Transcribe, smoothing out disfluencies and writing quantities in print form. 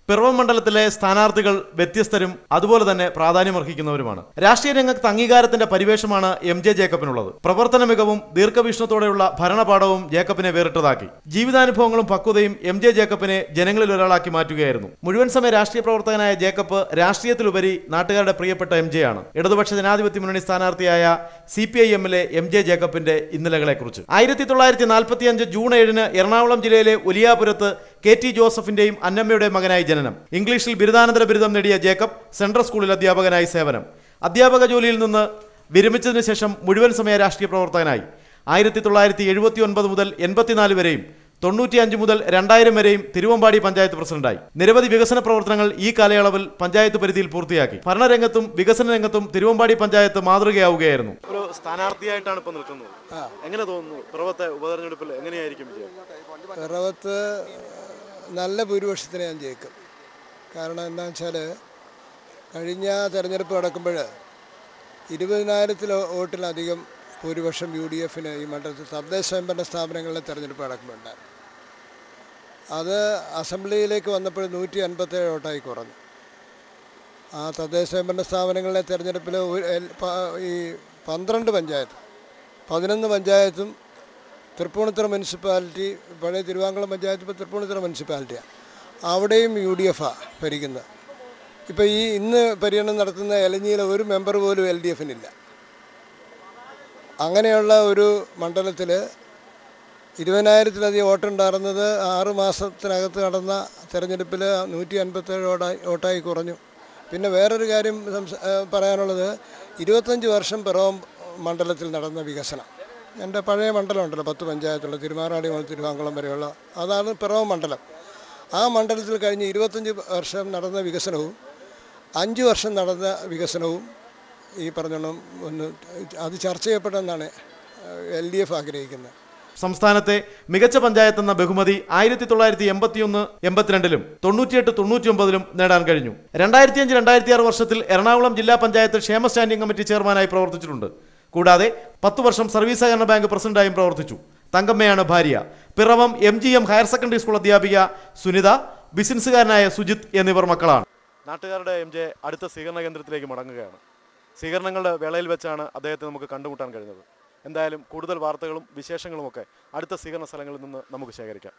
പിറവം മണ്ഡലത്തിലെ സ്ഥാനാർത്ഥികൾ വ്യത്യസ്തരും അതുപോലെ തന്നെ പ്രാധാന്യമർഹിക്കുന്നവരുമാണ്. രാഷ്ട്രീയ രംഗത്ത് അംഗീകാരത്തിന്റെ പരിവേഷമാണ് എം ജെ ജേക്കബിനുള്ളത്. പ്രവർത്തന മികവും ദീർഘവീക്ഷണത്തോടെയുള്ള ഭരണപാഠവും ജേക്കബിനെ വേറിട്ടതാക്കി. ജീവിതാനുഭവങ്ങളും പക്വതയും എം ജെ ജേക്കബിനെ ജനങ്ങളിൽ ഒരാളാക്കി മാറ്റുകയായിരുന്നു. മുഴുവൻ സമയ രാഷ്ട്രീയ പ്രവർത്തകനായ ജേക്കബ് രാഷ്ട്രീയത്തിലുപരി നാട്ടുകാരുടെ പ്രിയപ്പെട്ട എം ജെ ആണ്. ഇടതുപക്ഷ ജനാധിപത്യ മുന്നണി സ്ഥാനാർത്ഥിയായ CPIM-ലെ എം ജെ ജേക്കബിന്റെ ഇന്നലകളെക്കുറിച്ച് 1945 ജൂൺ 7 എറണാകുളം ജില്ലയിലെ ഒലിയാപുരത്ത് KT ജോസഫിന്റെയും അന്നമ്മയുടെയും മകനായി ജനനം. ഇംഗ്ലീഷിൽ ബിരുദാനന്തര ബിരുദം നേടിയ ജേക്കബ് സെൻട്രൽ സ്കൂളിൽ അധ്യാപകനായി സേവനം. അധ്യാപക ജോലിയിൽ നിന്ന് വിരമിച്ചതിനു ശേഷം മുഴുവൻ സമയ രാഷ്ട്രീയ പ്രവർത്തകനായി. 1979 മുതൽ 84 വരെയും 95 മുതൽ 2000 വരെയും തിരുവമ്പാടി പഞ്ചായത്ത് പ്രസിഡന്റായി. നിരവധി വികസന പ്രവർത്തനങ്ങൾ ഈ കാലയളവിൽ പഞ്ചായത്ത് പരിധിയിൽ പൂർത്തിയാക്കി. ഭരണരംഗത്തും വികസന രംഗത്തും തിരുവമ്പാടി പഞ്ചായത്ത് മാതൃകയാവുകയായിരുന്നു. ഒരു സ്ഥാനാർത്ഥിയായിട്ടാണ് ഇപ്പോൾ നിൽക്കുന്നത്. എങ്ങനെ തോന്നുന്നു പിറവത്തെ ഉപതെരഞ്ഞെടുപ്പിൽ എങ്ങനെയായിരിക്കും വിജയം? പിറവത്ത് നല്ല ഭൂരിപക്ഷത്തിന് ഞാൻ ജയിക്കും. കാരണം എന്താണെന്ന് വെച്ചാൽ കഴിഞ്ഞ തെരഞ്ഞെടുപ്പ് നടക്കുമ്പോൾ 20,000 വോട്ടിലധികം ഭൂരിപക്ഷം UDF-ന് ഈ മണ്ഡലത്തിൽ തദ്ദേശ സ്വയംഭരണ സ്ഥാപനങ്ങളിലെ തെരഞ്ഞെടുപ്പ് നടക്കുന്നുണ്ടായിരുന്നു. അത് അസംബ്ലിയിലേക്ക് വന്നപ്പോൾ 157 വോട്ടായി കുറഞ്ഞു. ആ തദ്ദേശ സ്വയംഭരണ സ്ഥാപനങ്ങളിലെ തെരഞ്ഞെടുപ്പിൽ ഈ 12 പഞ്ചായത്ത് 11 പഞ്ചായത്തും തൃപ്പൂണിത്തുറ മുനിസിപ്പാലിറ്റി, പഴയ തിരുവാങ്കുളം പഞ്ചായത്ത് ഇപ്പോൾ തൃപ്പൂണിത്തുറ മുനിസിപ്പാലിറ്റിയാണ്, അവിടെയും UDF-ആണ് ഭരിക്കുന്നത്. ഇപ്പോൾ ഈ ഇന്ന് പര്യടനം നടത്തുന്ന എലഞ്ഞിയിലെ ഒരു മെമ്പർ പോലും LDF-നില്ല. അങ്ങനെയുള്ള ഒരു മണ്ഡലത്തിൽ 20,000-ലധികം വോട്ടുണ്ടായിരുന്നത് 6 മാസത്തിനകത്ത് നടന്ന തെരഞ്ഞെടുപ്പിൽ 157 വോട്ടായി കുറഞ്ഞു. പിന്നെ വേറൊരു കാര്യം പറയാനുള്ളത്, 25 വർഷം പിറവം മണ്ഡലത്തിൽ നടന്ന വികസനം. എൻ്റെ പഴയ മണ്ഡലം ഉണ്ടല്ലോ, 10 പഞ്ചായത്തുള്ള തിരുമാറാടി മുതൽ തിരുവാങ്കുളം വരെയുള്ള, അതാണ് പിറവം മണ്ഡലം. ആ മണ്ഡലത്തിൽ കഴിഞ്ഞ് 25 വർഷം നടന്ന വികസനവും 5 വർഷം നടന്ന വികസനവും ഈ പറഞ്ഞോണം അത് ചർച്ച ചെയ്യപ്പെടുമെന്നാണ് LDF ആഗ്രഹിക്കുന്നത്. സംസ്ഥാനത്തെ മികച്ച പഞ്ചായത്ത് എന്ന ബഹുമതി 1981-82-ലും 98-99-ലും നേടാൻ കഴിഞ്ഞു. 2005-2006 വർഷത്തിൽ എറണാകുളം ജില്ലാ പഞ്ചായത്ത് ക്ഷേമ സ്റ്റാൻഡിംഗ് കമ്മിറ്റി ചെയർമാനായി പ്രവർത്തിച്ചിട്ടുണ്ട്. കൂടാതെ 10 വർഷം സർവീസ് സഹകരണ ബാങ്ക് പ്രസിഡന്റായും പ്രവർത്തിച്ചു. തങ്കമ്മയാണ് ഭാര്യ. Piravom MGM higher secondary school അധ്യാപിക സുനിത, ബിസിനസ്സുകാരനായ സുജിത് എന്നിവർ മക്കളാണ്. നാട്ടുകാരുടെ MJ അടുത്ത സ്വീകരണ കേന്ദ്രത്തിലേക്ക് മടങ്ങുകയാണ്. സ്വീകരണങ്ങളുടെ വേളയിൽ വെച്ചാണ് അദ്ദേഹത്തെ നമുക്ക് കണ്ടുമുട്ടാൻ കഴിഞ്ഞത്. എന്തായാലും കൂടുതൽ വാർത്തകളും വിശേഷങ്ങളുമൊക്കെ അടുത്ത സ്വീകരണ സ്ഥലങ്ങളിൽ നിന്ന് നമുക്ക് ശേഖരിക്കാം.